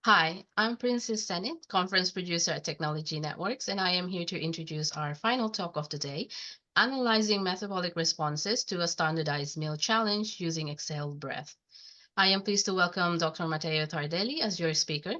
Hi, I'm Princess Senit, conference producer at Technology Networks, and I am here to introduce our final talk of the day, analyzing metabolic responses to a standardized meal challenge using exhaled breath. I am pleased to welcome Dr. Matteo Tardelli as your speaker.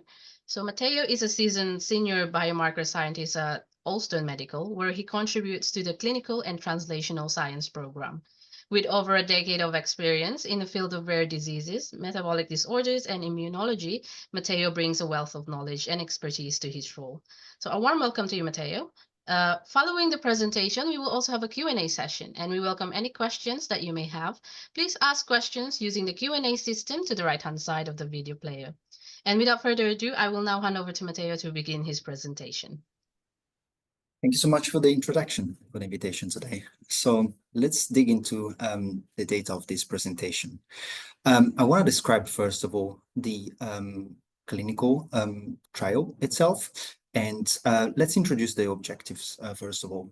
So Matteo is a seasoned senior biomarker scientist at Owlstone Medical, where he contributes to the clinical and translational science program. With over a decade of experience in the field of rare diseases, metabolic disorders, and immunology, Matteo brings a wealth of knowledge and expertise to his role. So a warm welcome to you, Matteo. Following the presentation, we will also have a Q&A session, and we welcome any questions that you may have. Please ask questions using the Q&A system to the right-hand side of the video player. And without further ado, I will now hand over to Matteo to begin his presentation. Thank you so much for the introduction, for the invitation today. So let's dig into the data of this presentation. I want to describe, first of all, the clinical trial itself. And let's introduce the objectives, first of all.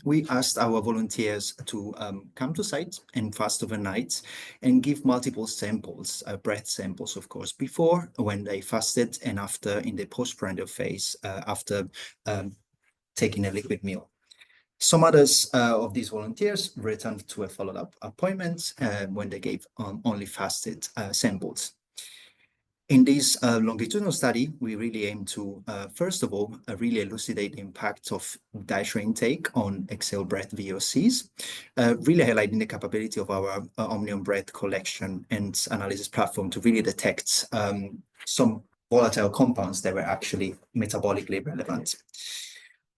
We asked our volunteers to come to site and fast overnight and give multiple samples, breath samples, of course, before, when they fasted, and after in the postprandial phase, after taking a liquid meal. Some others of these volunteers returned to a follow-up appointment when they gave only fasted samples. In this longitudinal study, we really aim to, first of all, really elucidate the impact of dietary intake on exhaled breath VOCs, really highlighting the capability of our Omnium breath collection and analysis platform to really detect some volatile compounds that were actually metabolically relevant.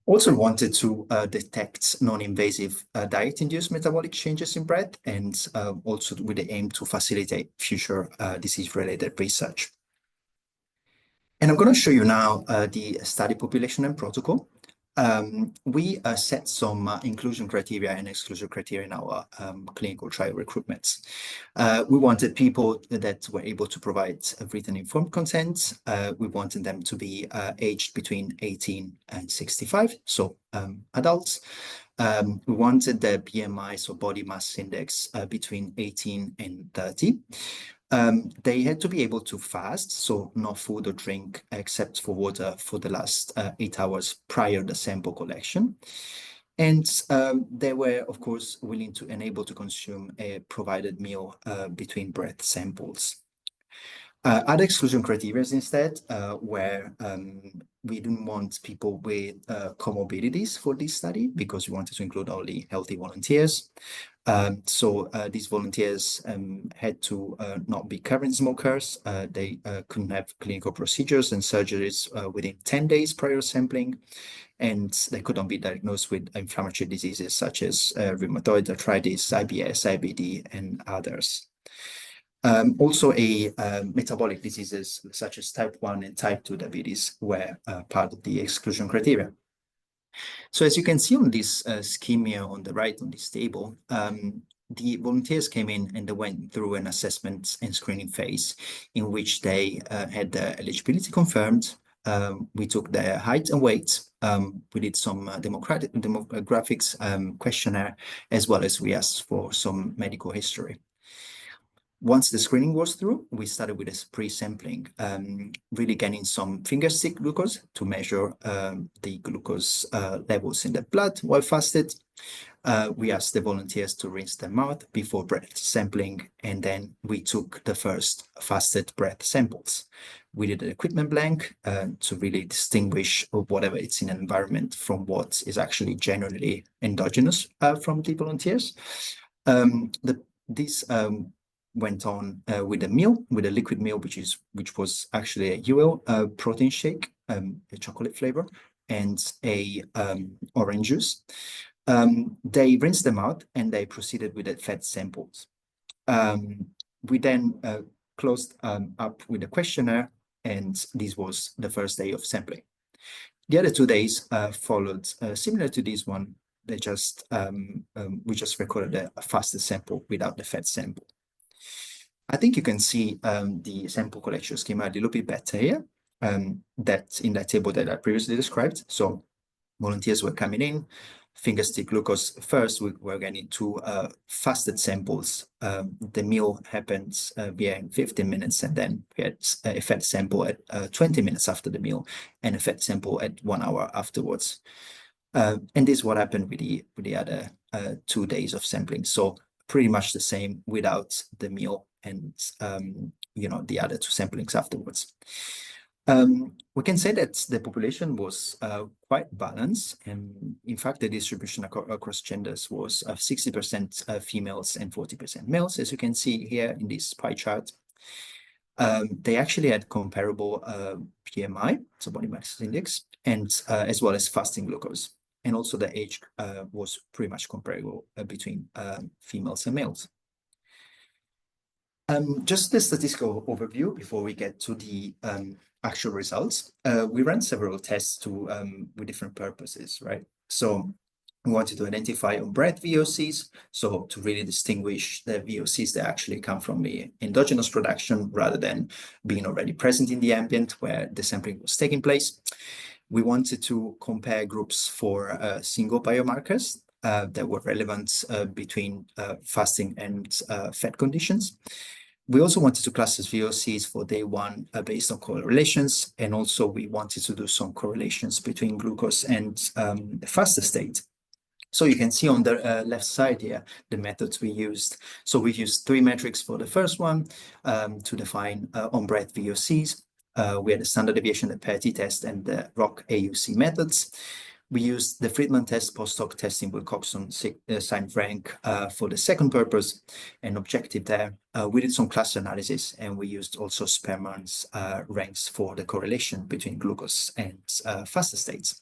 Also wanted to detect non-invasive diet-induced metabolic changes in breath, and also with the aim to facilitate future disease-related research. And I'm going to show you now the study population and protocol. We set some inclusion criteria and exclusion criteria in our clinical trial recruitments. We wanted people that were able to provide written informed consent. We wanted them to be aged between 18 and 65, so adults. We wanted the BMI, so body mass index, between 18 and 30. They had to be able to fast, so no food or drink except for water for the last 8 hours prior to the sample collection. And they were, of course, willing to and able to consume a provided meal between breath samples. Other exclusion criteria instead where we didn't want people with comorbidities for this study because we wanted to include only healthy volunteers. So these volunteers had to not be current smokers. They couldn't have clinical procedures and surgeries within 10 days prior sampling, and they couldn't be diagnosed with inflammatory diseases such as rheumatoid arthritis, IBS, IBD, and others. Also, metabolic diseases such as type 1 and type 2 diabetes were part of the exclusion criteria. So as you can see on this scheme here on the right on this table, the volunteers came in and they went through an assessment and screening phase in which they had their eligibility confirmed. We took their height and weight. We did some demographics questionnaire, as well as we asked for some medical history. Once the screening was through, we started with a pre-sampling, really getting some finger stick glucose to measure the glucose levels in the blood while fasted. We asked the volunteers to rinse their mouth before breath sampling, and then we took the first fasted breath samples. We did an equipment blank to really distinguish whatever it's in an environment from what is actually generally endogenous from the volunteers. This went on with a meal, with a liquid meal, which was actually a UL protein shake, a chocolate flavor, and a orange juice. They rinsed them out and they proceeded with the fat samples. We then closed up with a questionnaire, and this was the first day of sampling. The other 2 days followed similar to this one. They just we just recorded a fasted sample without the fat sample. I think you can see the sample collection schema a little bit better here, that in that table that I previously described. So volunteers were coming in, fingerstick glucose first, we're getting two fasted samples. The meal happens via 15 minutes, and then we had a fat sample at 20 minutes after the meal, and a fat sample at 1 hour afterwards. And this is what happened with the other 2 days of sampling. So pretty much the same without the meal and the other 2 samplings afterwards. We can say that the population was quite balanced, and in fact the distribution across genders was 60% females and 40% males, as you can see here in this pie chart. They actually had comparable BMI, so body mass index, and as well as fasting glucose. And also the age was pretty much comparable between females and males. Just the statistical overview before we get to the actual results. We ran several tests with different purposes, right? So we wanted to identify on-bread VOCs, so to really distinguish the VOCs that actually come from the endogenous production rather than being already present in the ambient where the sampling was taking place. We wanted to compare groups for single biomarkers that were relevant between fasting and fat conditions. We also wanted to cluster VOCs for day 1 based on correlations, and also we wanted to do some correlations between glucose and the fasted state. So you can see on the left side here the methods we used. So we used 3 metrics for the first one to define on-bread VOCs. We had the standard deviation, the PERT test, and the ROC AUC methods. We used the Friedman test, post-hoc testing with Coxon sign rank for the second purpose and objective there. We did some cluster analysis, and we used also Spearman's ranks for the correlation between glucose and fasted states.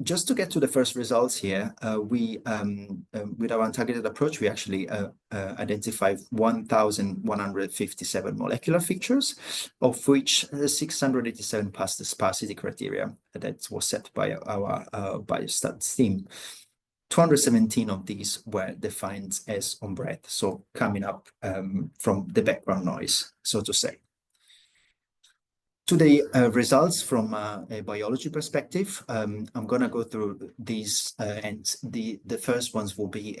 Just to get to the first results here, with our untargeted approach, we actually identified 1,157 molecular features, of which 687 passed the sparsity criteria that was set by our biostats team. 217 of these were defined as on-bread, so coming up from the background noise, so to say. To the results from a biology perspective, I'm going to go through these, and the first ones will be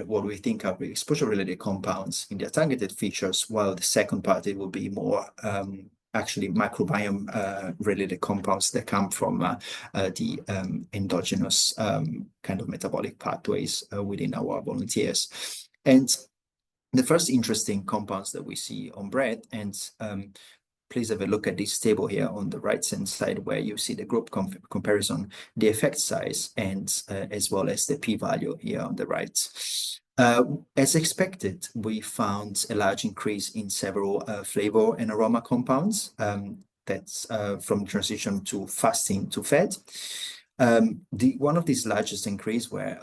what we think are exposure-related compounds in their targeted features, while the second part, it will be more actually microbiome-related compounds that come from the endogenous kind of metabolic pathways within our volunteers. And the first interesting compounds that we see on bread, and please have a look at this table here on the right-hand side where you see the group comparison, the effect size, and as well as the p-value here on the right. As expected, we found a large increase in several flavor and aroma compounds that's from transition to fasting to fat. One of these largest increase were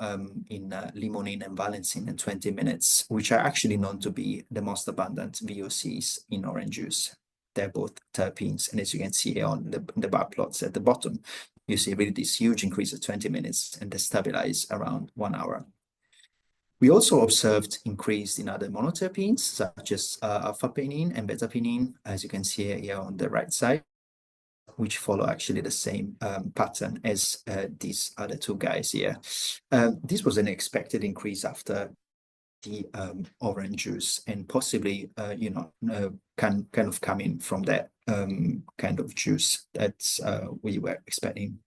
in limonene and valentin in 20 minutes, which are actually known to be the most abundant VOCs in orange juice. They're both terpenes, and as you can see here on the bar plots at the bottom, you see really this huge increase at 20 minutes, and they stabilize around 1 hour. We also observed increase in other monoterpenes, such as alpha-pinene and beta-pinene, as you can see here on the right side, which follow actually the same pattern as these other 2 guys here. This was an expected increase after the orange juice, and possibly can kind of come in from that kind of juice that we were expecting.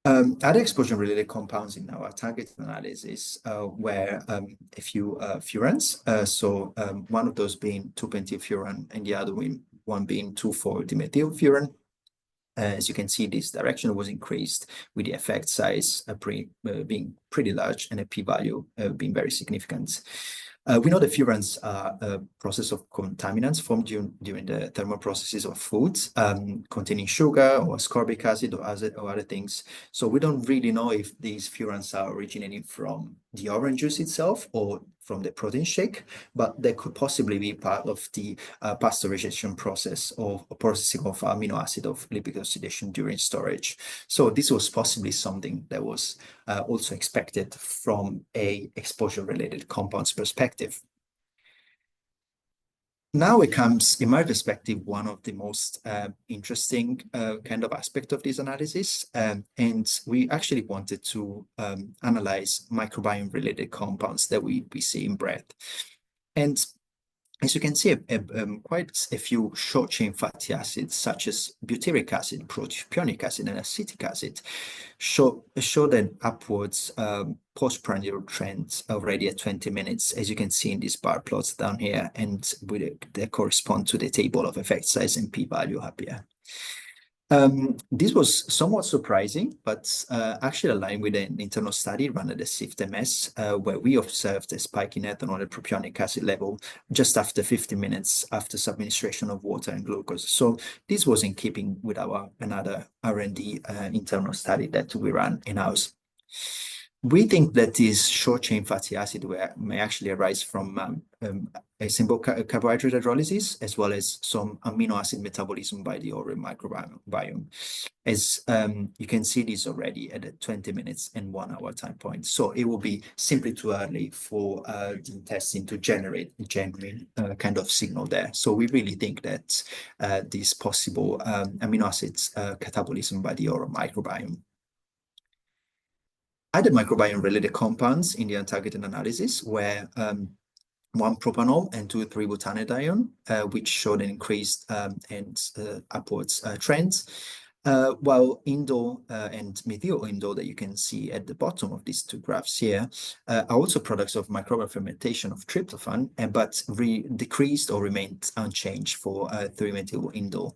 Other exposure-related compounds in our target analysis were a few furans. One of those being 2-pentyl-furan, and the other one being 2,4-dimethylfuran. As you can see, this direction was increased with the effect size being pretty large and a p-value being very significant. We know the furans are a process of contaminants formed during the thermal processes of foods containing sugar or ascorbic acid or other things. So we don't really know if these furans are originating from the orange juice itself or from the protein shake, but they could possibly be part of the pasteurization process or processing of amino acid of lipid oxidation during storage. So this was possibly something that was also expected from a exposure-related compounds perspective. Now it comes, in my perspective, one of the most interesting kind of aspect of this analysis. And we actually wanted to analyze microbiome-related compounds that we see in bread. And as you can see, quite a few short-chain fatty acids, such as butyric acid, proteomic acid, and acetic acid, showed an upwards postprandial trend already at 20 minutes, as you can see in these bar plots down here, and they correspond to the table of effect size and p-value up here. This was somewhat surprising, but actually aligned with an internal study run at the SIFT-MS, where we observed a spike in ethanol and propionic acid level just after 50 minutes after subministration of water and glucose. So this was in keeping with our another R&D internal study that we ran in-house. We think that these short-chain fatty acid may actually arise from a simple carbohydrate hydrolysis, as well as some amino acid metabolism by the oral microbiome. As you can see this already at the 20 minutes and 1 hour time point. So it will be simply too early for the intestine to generate a genuine kind of signal there. So we really think that this possible amino acids catabolism by the oral microbiome. Other microbiome-related compounds in the untargeted analysis were 1-propanol and 2,3-butanedione, which showed an increased and upwards trends, while indole and methyl-indole that you can see at the bottom of these two graphs here are also products of microbial fermentation of tryptophan, but decreased or remained unchanged for 3-methyl-indole.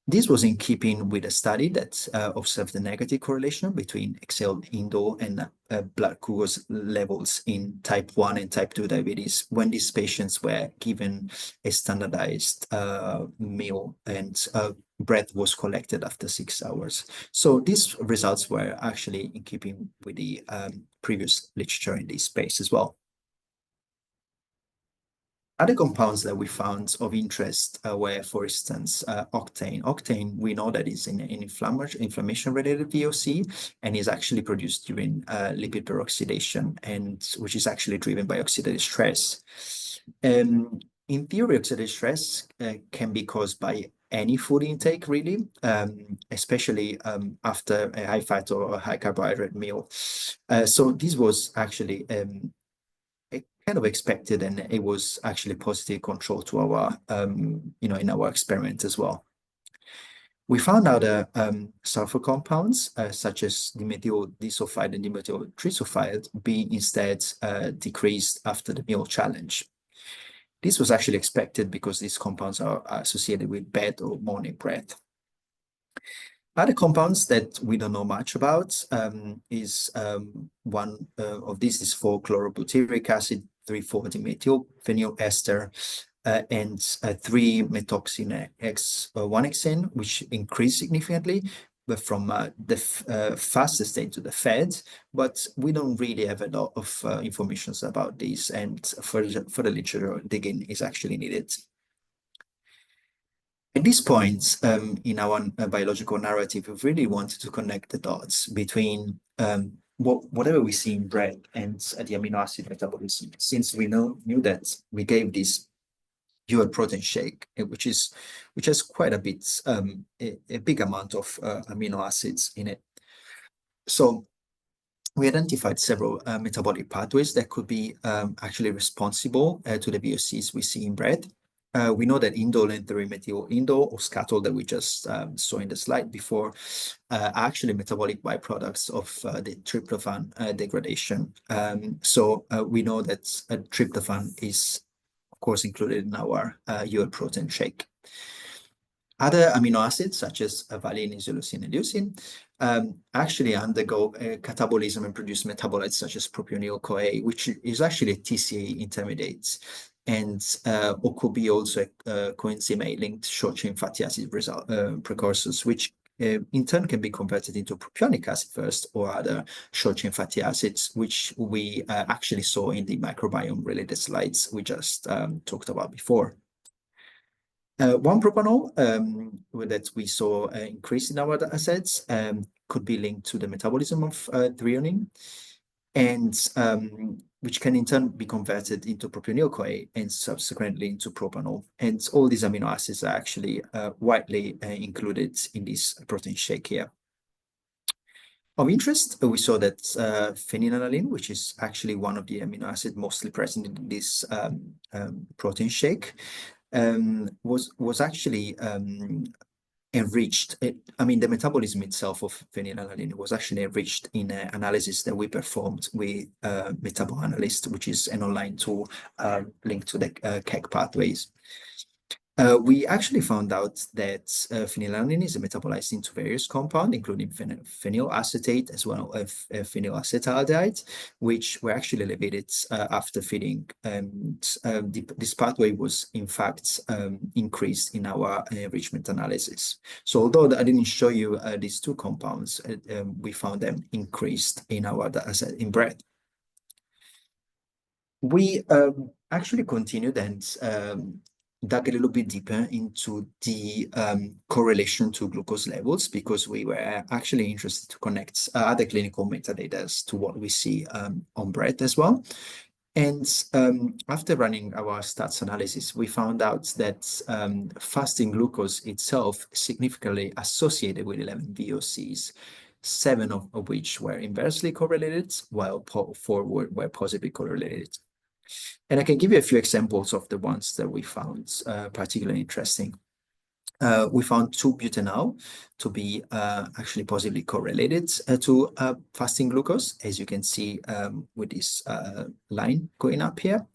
This was in keeping with a study that observed a negative correlation between exhaled indole and blood glucose levels in type 1 and type 2 diabetes when these patients were given a standardized meal and breath was collected after 6 hours. So these results were actually in keeping with the previous literature in this space as well. Other compounds that we found of interest were, for instance, octane. Octane, we know that is an inflammation-related VOC and is actually produced during lipid peroxidation, and which is actually driven by oxidative stress. In theory, oxidative stress can be caused by any food intake, really, especially after a high-fat or a high-carbohydrate meal. So this was actually kind of expected, and it was actually positive control to our, in our experiment as well. We found other sulfur compounds, such as dimethyl disulfide and dimethyl trisulfide, being instead decreased after the meal challenge. This was actually expected because these compounds are associated with bad or morning breath. Other compounds that we don't know much about is one of these is 4-chlorobutyric acid, 3,4-dimethylphenyl ester, and 3-methoxy-1-hexane, which increased significantly, but from the fasted state to the fed, but we don't really have a lot of information about this, and further literature digging is actually needed. At this point in our biological narrative, we really wanted to connect the dots between whatever we see in bread and the amino acid metabolism, since we knew that we gave this dual protein shake, which has quite a bit, a big amount of amino acids in it. So we identified several metabolic pathways that could be actually responsible to the VOCs we see in bread. We know that indole and 3-methyl-indole, or scatol that we just saw in the slide before, are actually metabolic byproducts of the tryptophan degradation. So we know that tryptophan is, of course, included in our UL protein shake. Other amino acids, such as valine, isoleucine, and leucine, actually undergo catabolism and produce metabolites such as propionyl-CoA, which is actually a TCA intermediate, and or could be also coenzyme A-linked short-chain fatty acid precursors, which in turn can be converted into propionic acid first, or other short-chain fatty acids, which we actually saw in the microbiome-related slides we just talked about before. 1-propanol that we saw increase in our data sets could be linked to the metabolism of threonine. And which can in turn be converted into propionyl-CoA and subsequently into propanol. And all these amino acids are actually widely included in this protein shake here. Of interest, we saw that phenylalanine, which is actually one of the amino acids mostly present in this protein shake, was actually enriched. The metabolism itself of phenylalanine was actually enriched in an analysis that we performed with MetaboAnalyst, which is an online tool linked to the KEC pathways. We actually found out that phenylalanine is metabolized into various compounds, including phenyl acetate as well as phenylacetaldehyde, which were actually elevated after feeding. And this pathway was, in fact, increased in our enrichment analysis. So although I didn't show you these two compounds, we found them increased in our dataset in bread. We actually continued and dug a little bit deeper into the correlation to glucose levels, because we were actually interested to connect other clinical metadata to what we see on bread as well. And after running our stats analysis, we found out that fasting glucose itself significantly associated with 11 VOCs, 7 of which were inversely correlated, while 4 were positively correlated. And I can give you a few examples of the ones that we found particularly interesting. We found 2-butanol to be actually positively correlated to fasting glucose, as you can see with this line going up here.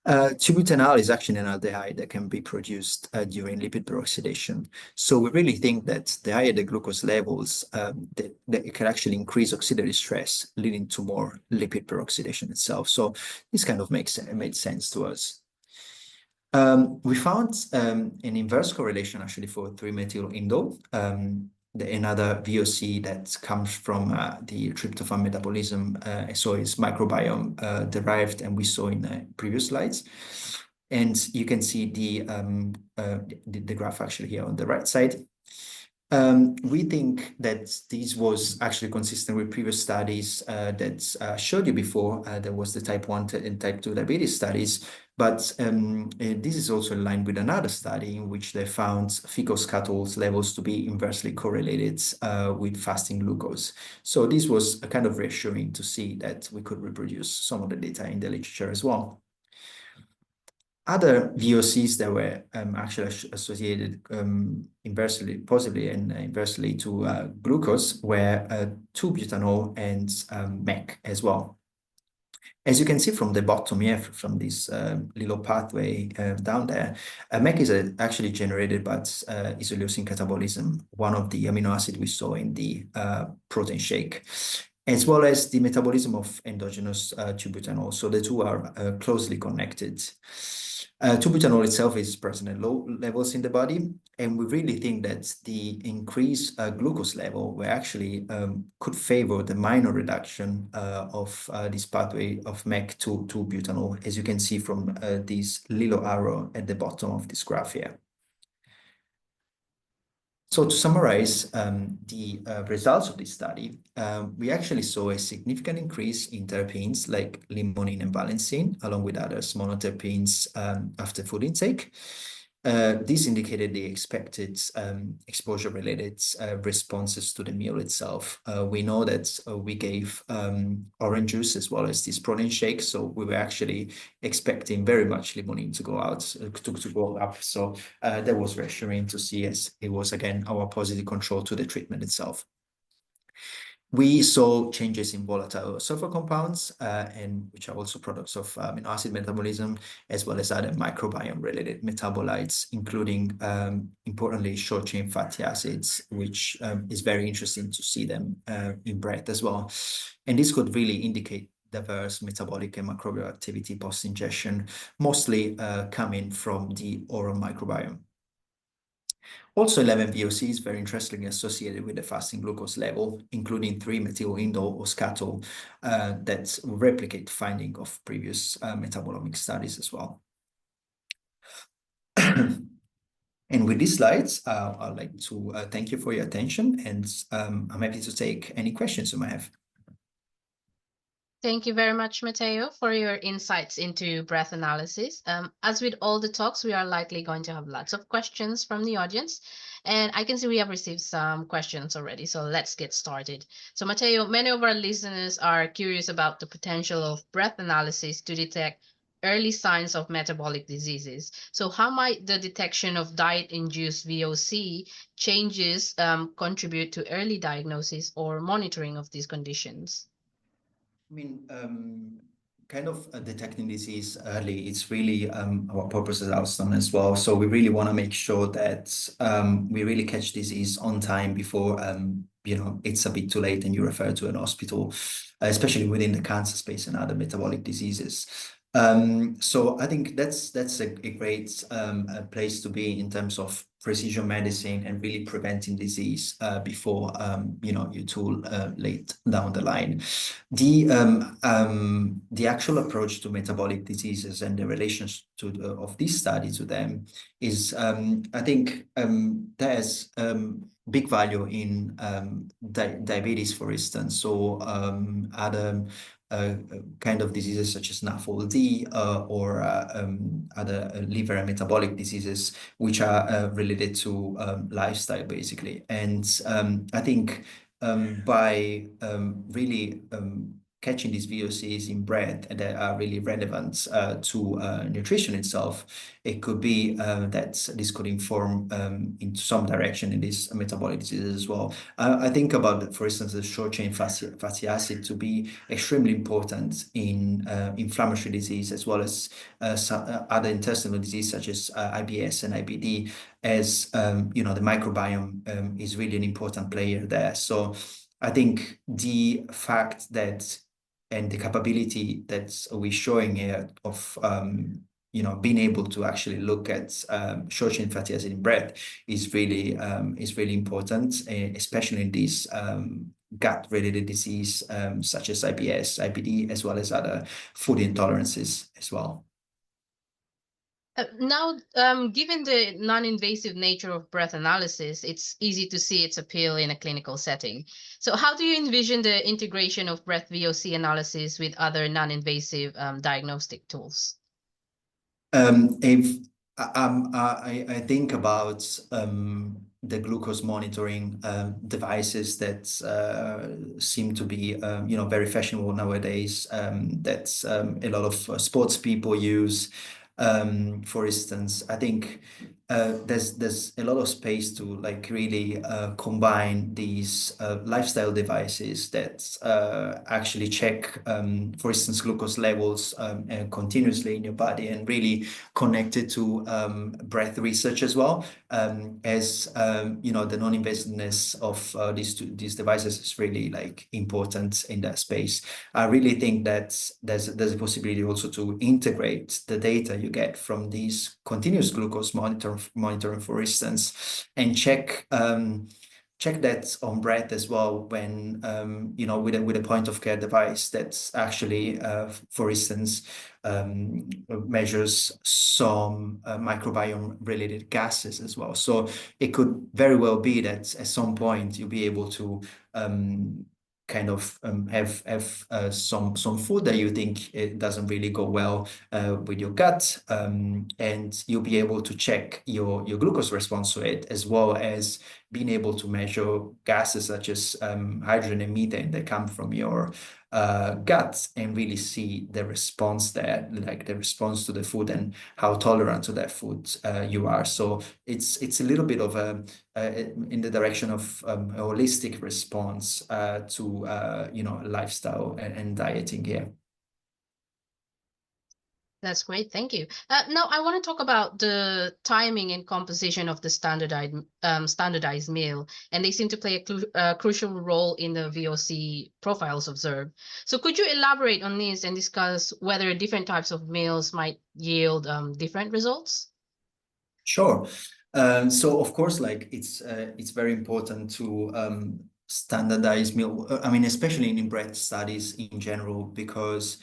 2-butanol is actually an aldehyde that can be produced during lipid peroxidation. So we really think that the higher the glucose levels, that it can actually increase oxidative stress, leading to more lipid peroxidation itself. So this kind of made sense to us. We found an inverse correlation actually for 3-methyl-indole, another VOC that comes from the tryptophan metabolism, so it's microbiome derived, and we saw in previous slides. And you can see the graph actually here on the right side. We think that this was actually consistent with previous studies that showed you before. There was the type 1 and type 2 diabetes studies, but this is also in line with another study in which they found fecal scuttles levels to be inversely correlated with fasting glucose. So this was kind of reassuring to see that we could reproduce some of the data in the literature as well. Other VOCs that were actually associated inversely, positively and inversely to glucose were 2-butanol and MEC as well. As you can see from the bottom here, from this little pathway down there, MEC is actually generated by isoleucine catabolism, one of the amino acids we saw in the protein shake, as well as the metabolism of endogenous 2-butanol. So the two are closely connected. 2-butanol itself is present at low levels in the body, and we really think that the increased glucose level will actually could favor the minor reduction of this pathway of MEC to 2-butanol, as you can see from this little arrow at the bottom of this graph here. So to summarize the results of this study, we actually saw a significant increase in terpenes like limonene and valensin, along with others monoterpenes after food intake. This indicated the expected exposure-related responses to the meal itself. We know that we gave orange juice as well as this protein shake, so we were actually expecting very much limonene to go out, to go up. So that was reassuring to see, as it was again our positive control to the treatment itself. We saw changes in volatile sulfur compounds, and which are also products of amino acid metabolism, as well as other microbiome-related metabolites, including, importantly, short-chain fatty acids, which is very interesting to see them in bread as well. And this could really indicate diverse metabolic and microbial activity post-ingestion, mostly coming from the oral microbiome. Also, 11 VOC is very interestingly associated with the fasting glucose level, including 3-methyl-indole or scatol that replicate finding of previous metabolomic studies as well. And with these slides, I'd like to thank you for your attention, and I'm happy to take any questions you might have. Thank you very much, Matteo, for your insights into breath analysis. As with all the talks, we are likely going to have lots of questions from the audience. And I can see we have received some questions already. So let's get started. So, Matteo, many of our listeners are curious about the potential of breath analysis to detect early signs of metabolic diseases. So, how might the detection of diet-induced VOC changes contribute to early diagnosis or monitoring of these conditions? I mean, kind of detecting disease early, it's really our purpose at Owlstone as well. So we really want to make sure that we really catch disease on time before it's a bit too late and you refer to an hospital, especially within the cancer space and other metabolic diseases. So I think that's a great place to be in terms of precision medicine and really preventing disease before you're too late down the line. The actual approach to metabolic diseases and the relations of this study to them is, I think, there's big value in diabetes, for instance, or other kind of diseases such as NAFLD or other liver and metabolic diseases, which are related to lifestyle, basically. And I think by really catching these VOCs in bread that are really relevant to nutrition itself, it could be that this could inform into some direction in this metabolic disease as well. I think about, for instance, the short chain fatty acid to be extremely important in inflammatory disease as well as some other intestinal disease such as IBS and IBD, as the microbiome is really an important player there. So I think the fact that and the capability that we're showing here of being able to actually look at short chain fatty acid in bread is really important, especially in these gut-related disease such as IBS, IBD, as well as other food intolerances as well. Now, given the non-invasive nature of breath analysis, it's easy to see its appeal in a clinical setting. So how do you envision the integration of breath VOC analysis with other non-invasive diagnostic tools? If I think about the glucose monitoring devices that seem to be very fashionable nowadays, that a lot of sports people use. For instance, I think there's a lot of space to like really combine these lifestyle devices that actually check, for instance, glucose levels continuously in your body and really connected to breath research as well. As the non-invasiveness of these devices is really like important in that space. I really think that there's a possibility also to integrate the data you get from these continuous glucose monitoring, for instance, and check that on breath as well when with a point of care device that's actually for instance measures some microbiome related gases as well. So it could very well be that at some point you'll be able to kind of have some food that you think it doesn't really go well with your gut, and you'll be able to check your glucose response to it, as well as being able to measure gases such as hydrogen and methane that come from your gut and really see the response there, like the response to the food and how tolerant to that food you are. So it's a little bit of a in the direction of a holistic response to lifestyle and dieting here. That's great, thank you. Now I want to talk about the timing and composition of the standardized meal, and they seem to play a crucial role in the VOC profiles observed. So could you elaborate on this and discuss whether different types of meals might yield different results? Sure. So of course, like it's very important to standardize meal. I mean, especially in breath studies in general, because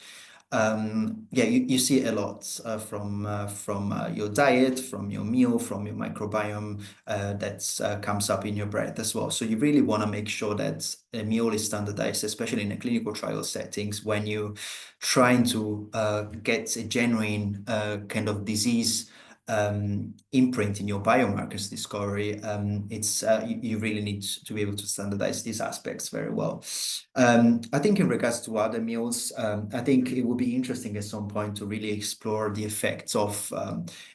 Yeah, you see a lot from your diet, from your meal, from your microbiome that comes up in your breath as well. So you really want to make sure that a meal is standardized, especially in a clinical trial settings when you trying to get a genuine kind of disease imprint in your biomarkers discovery. It's you really need to be able to standardize these aspects very well. I think in regards to other meals, I think it would be interesting at some point to really explore the effects of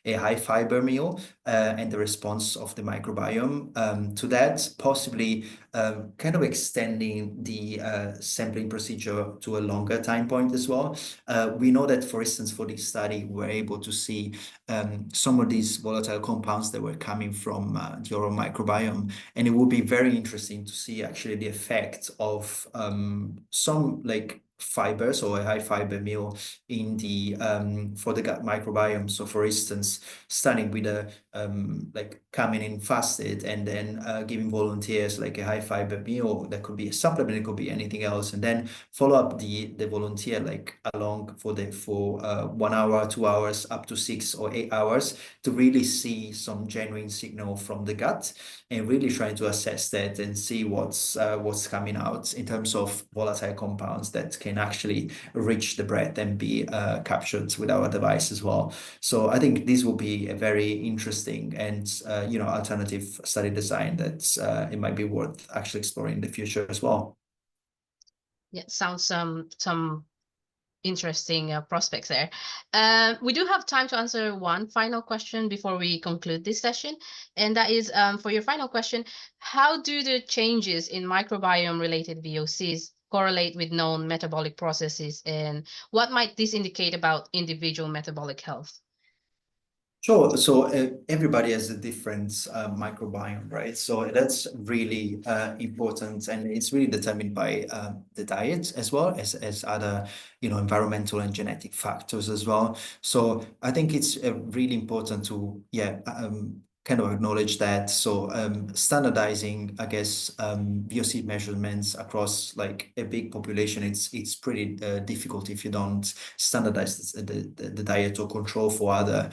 a high fiber meal and the response of the microbiome to that, possibly kind of extending the sampling procedure to a longer time point as well. We know that, for instance, for this study, we're able to see some of these volatile compounds that were coming from the oral microbiome. And it will be very interesting to see actually the effect of some like fibers or a high fiber meal in the for the gut microbiome. So for instance, starting with a like coming in fasted and then giving volunteers like a high fiber meal that could be a supplement, it could be anything else, and then follow up the volunteer like along for 1 hour, 2 hours, up to 6 or 8 hours to really see some genuine signal from the gut and really trying to assess that and see what's coming out in terms of volatile compounds that can actually reach the breath and be captured with our device as well. So I think this will be a very interesting and alternative study design that it might be worth actually exploring in the future as well. Yeah, sounds some interesting prospects there. We do have time to answer one final question before we conclude this session, and that is for your final question, how do the changes in microbiome-related VOCs correlate with known metabolic processes, and what might this indicate about individual metabolic health? Sure. So everybody has a different microbiome, right? So that's really important, and it's really determined by the diet as well as other, environmental and genetic factors as well. So I think it's really important to, kind of acknowledge that. So standardizing, I guess, VOC measurements across like a big population, it's pretty difficult if you don't standardize the diet or control for other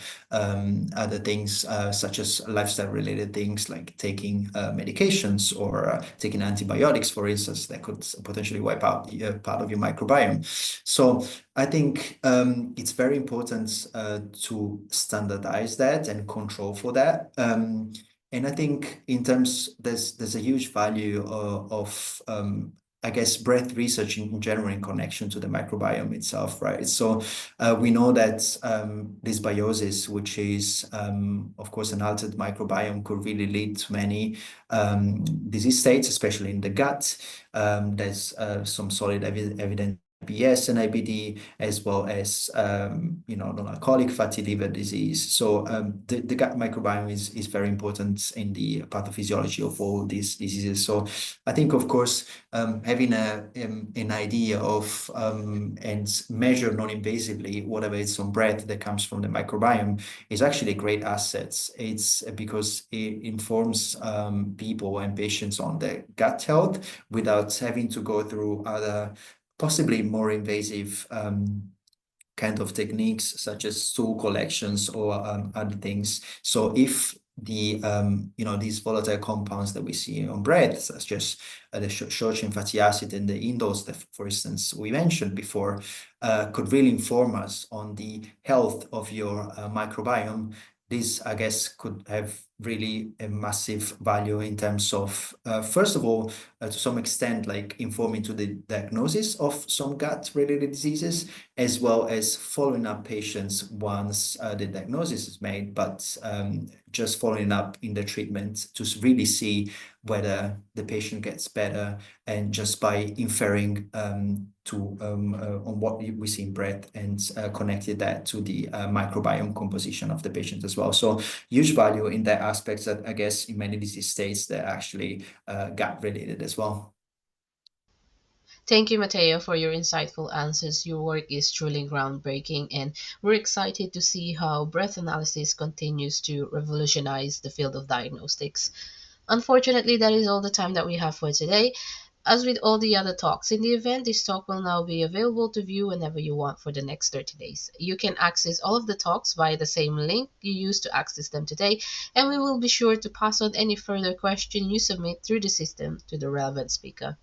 things such as lifestyle related things like taking medications or taking antibiotics, for instance, that could potentially wipe out part of your microbiome. So I think it's very important to standardize that and control for that. And I think in terms, there's a huge value of I guess breath research in general in connection to the microbiome itself, right? So we know that dysbiosis, which is of course an altered microbiome, could really lead to many disease states, especially in the gut. There's some solid evidence. IBS and IBD, as well as non-alcoholic fatty liver disease. So the gut microbiome is very important in the pathophysiology of all these diseases. So I think, of course, having an idea of and measure non-invasively whatever it's on breath that comes from the microbiome is actually a great asset. It's because it informs people and patients on their gut health without having to go through other possibly more invasive kind of techniques such as stool collections or other things. So if these volatile compounds that we see on bread, such as the short chain fatty acid and the indoles that, for instance, we mentioned before, could really inform us on the health of your microbiome. This, I guess, could have really a massive value in terms of, first of all, to some extent, like informing to the diagnosis of some gut-related diseases, as well as following up patients once the diagnosis is made, but just following up in the treatment to really see whether the patient gets better, and just by inferring on what we see in breath and connected that to the microbiome composition of the patient as well. So huge value in that aspect that I guess in many disease states they're actually gut related as well. Thank you, Matteo, for your insightful answers. Your work is truly groundbreaking, and we're excited to see how breath analysis continues to revolutionize the field of diagnostics. Unfortunately, that is all the time that we have for today. As with all the other talks in the event, this talk will now be available to view whenever you want for the next 30 days. You can access all of the talks via the same link you used to access them today, and we will be sure to pass on any further question you submit through the system to the relevant speaker.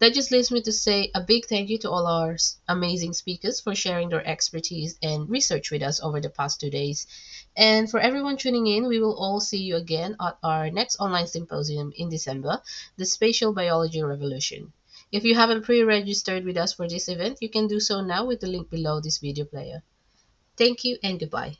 That just leaves me to say a big thank you to all our amazing speakers for sharing their expertise and research with us over the past 2 days. And for everyone tuning in, we will all see you again at our next online symposium in December, the Spatial Biology Revolution. If you haven't pre-registered with us for this event, you can do so now with the link below this video player. Thank you and goodbye.